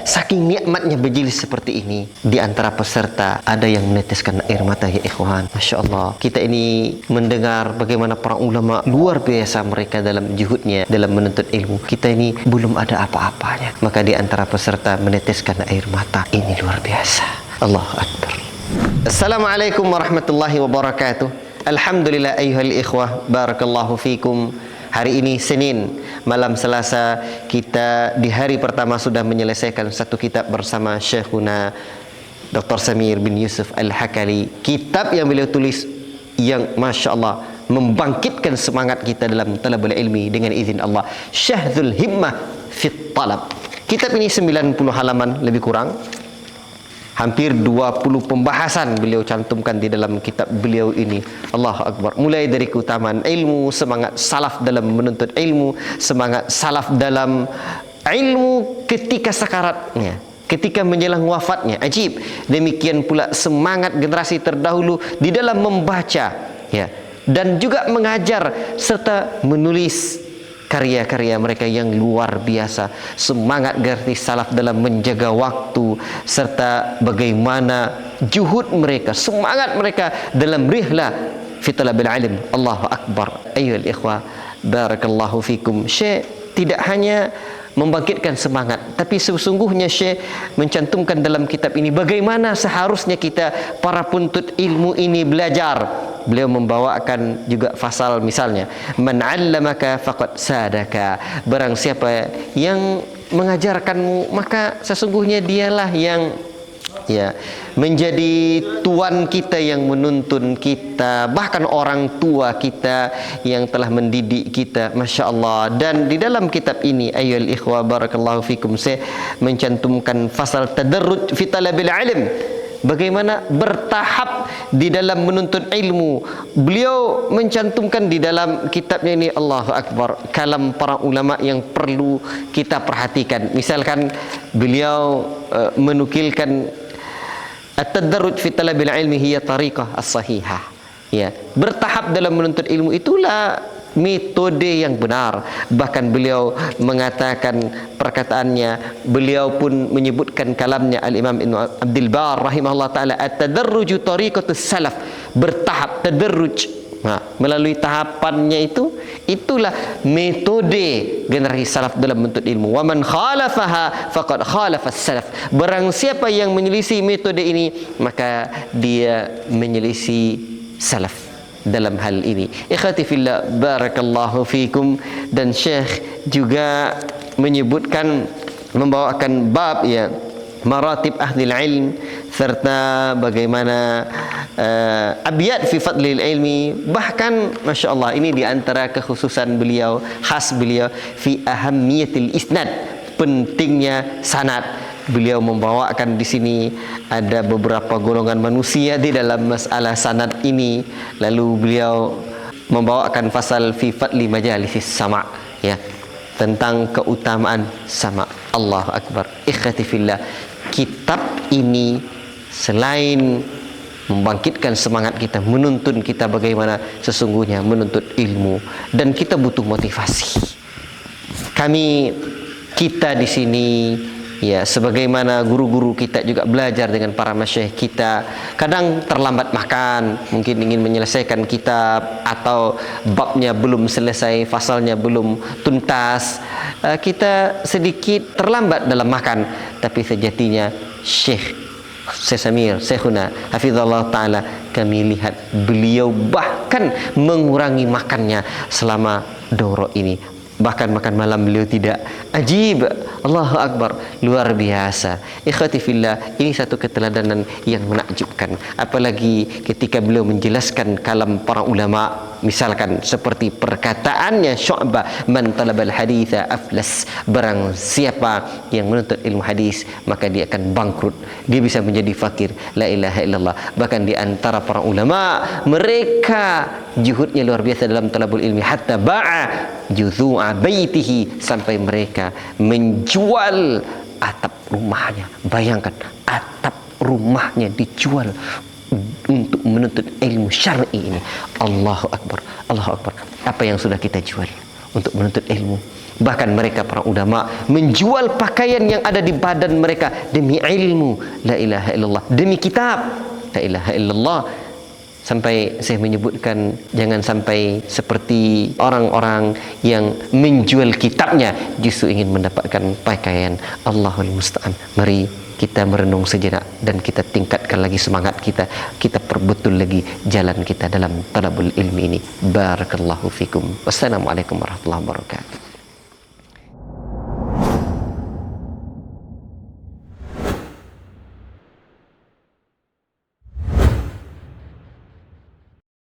Saking nikmatnya berjilid seperti ini, di antara peserta ada yang meneteskan air mata, ya ikhwan. Masya Allah, kita ini mendengar bagaimana para ulama luar biasa mereka dalam juhudnya dalam menuntut ilmu. Kita ini belum ada apa-apanya, maka di antara peserta meneteskan air mata. Ini luar biasa. Allahu Akbar. Assalamualaikum warahmatullahi wabarakatuh. Alhamdulillah ayyuhal ikhwah, barakallahu fikum. Hari ini Senin, malam Selasa, kita di hari pertama sudah menyelesaikan satu kitab bersama Syekhuna Dr. Samir bin Yusuf Al-Hakali. Kitab yang beliau tulis yang Masya Allah membangkitkan semangat kita dalam talabul ilmi dengan izin Allah. Syahdul Himmah Fit Talab. Kitab ini 90 halaman lebih kurang. Hampir 20 pembahasan beliau cantumkan di dalam kitab beliau ini. Allahu Akbar. Mulai dari keutamaan ilmu, semangat salaf dalam menuntut ilmu, semangat salaf dalam ilmu ketika sakaratnya, ketika menjelang wafatnya. Ajib. Demikian pula semangat generasi terdahulu di dalam membaca, ya, dan juga mengajar serta menulis karya-karya mereka yang luar biasa. Semangat generasi salaf dalam menjaga waktu serta bagaimana juhud mereka, semangat mereka dalam rihlah fi talabil ilm. Allahu Akbar. Ayyuhal ikhwah, barakallahu fikum. Syekh tidak hanya membangkitkan semangat, tapi sesungguhnya Syekh mencantumkan dalam kitab ini bagaimana seharusnya kita para penuntut ilmu ini belajar. Beliau membawakan juga fasal, misalnya man 'allamaka faqad sadaka. Barang siapa yang mengajarkanmu, maka sesungguhnya dialah yang menjadi tuan kita, yang menuntun kita, bahkan orang tua kita yang telah mendidik kita. Masya Allah. Dan di dalam kitab ini, ayyuhal ikhwah, barakallahu fikum, saya mencantumkan fasal tadarruj fi talabil ilm, bagaimana bertahap di dalam menuntut ilmu. Beliau mencantumkan di dalam kitabnya ini, Allahu Akbar, kalam para ulama yang perlu kita perhatikan. Misalkan beliau menukilkan at-tadarruj fi talabil ilmi hiya tariqah as-sahihah. Ya, bertahap dalam menuntut ilmu itulah metode yang benar. Bahkan beliau mengatakan perkataannya, beliau pun menyebutkan kalamnya Al-Imam Ibn Abdul Bar rahimahullah ta'ala, at-tadarruju tariqatus salaf, bertahap, tadarruj, melalui tahapannya itulah metode generasi salaf dalam menuntut ilmu. Wa man khalafaha faqad khalafas salaf. Barang siapa yang menyelisih metode ini, maka dia menyelisih salaf dalam hal ini. Ikhwati fillah, barakallahu fikum. Dan Syekh juga menyebutkan, membawakan bab, ya, maratib ahlil ilm, serta bagaimana abiyat fi fadlil ilmi. Bahkan Masya Allah, ini diantara kekhususan beliau, khas beliau, fi ahammiyatil isnad, pentingnya sanad. Beliau membawakan di sini ada beberapa golongan manusia di dalam masalah sanad ini. Lalu beliau membawakan fasal fi fadli majalisis sama', ya, tentang keutamaan sama'. Allahu Akbar. Ikhwati fillah, kitab ini selain membangkitkan semangat kita, menuntun kita bagaimana sesungguhnya menuntut ilmu, dan kita butuh motivasi. Kita di sini, ya, sebagaimana guru-guru kita juga belajar dengan para masyayikh kita, kadang terlambat makan, mungkin ingin menyelesaikan kitab atau babnya belum selesai, fasalnya belum tuntas, kita sedikit terlambat dalam makan. Tapi sejatinya Syekh Samir, Syekhuna hafizallahu ta'ala, kami lihat beliau bahkan mengurangi makannya selama daurah ini. Bahkan makan malam beliau tidak. Ajib. Allahu Akbar. Luar biasa. Ikhwati fillah, ini satu keteladanan yang menakjubkan. Apalagi ketika beliau menjelaskan kalam para ulama, misalkan seperti perkataannya Syu'bah, man talabal haditha aflas. Barang siapa yang menuntut ilmu hadis, maka dia akan bangkrut, dia bisa menjadi fakir. La ilaha illallah. Bahkan di antara para ulama, mereka juhudnya luar biasa dalam talabul ilmi, hatta ba'a juzu'a baitihi, sampai mereka menjual atap rumahnya. Bayangkan, atap rumahnya dijual untuk menuntut ilmu syar'i ini. Allahu Akbar. Allahu Akbar. Apa yang sudah kita jual? untuk menuntut ilmu. Bahkan mereka para ulama menjual pakaian yang ada di badan mereka demi ilmu, la ilaha illallah, demi kitab, la ilaha illallah. Sampai saya menyebutkan jangan sampai seperti orang-orang yang menjual kitabnya justru ingin mendapatkan pakaian. Allahul musta'an. Mari kita merenung sejenak dan kita tingkatkan lagi semangat kita. Kita perbetul lagi jalan kita dalam talabul ilmi ini. Barakallahu fikum. Wassalamualaikum warahmatullahi wabarakatuh.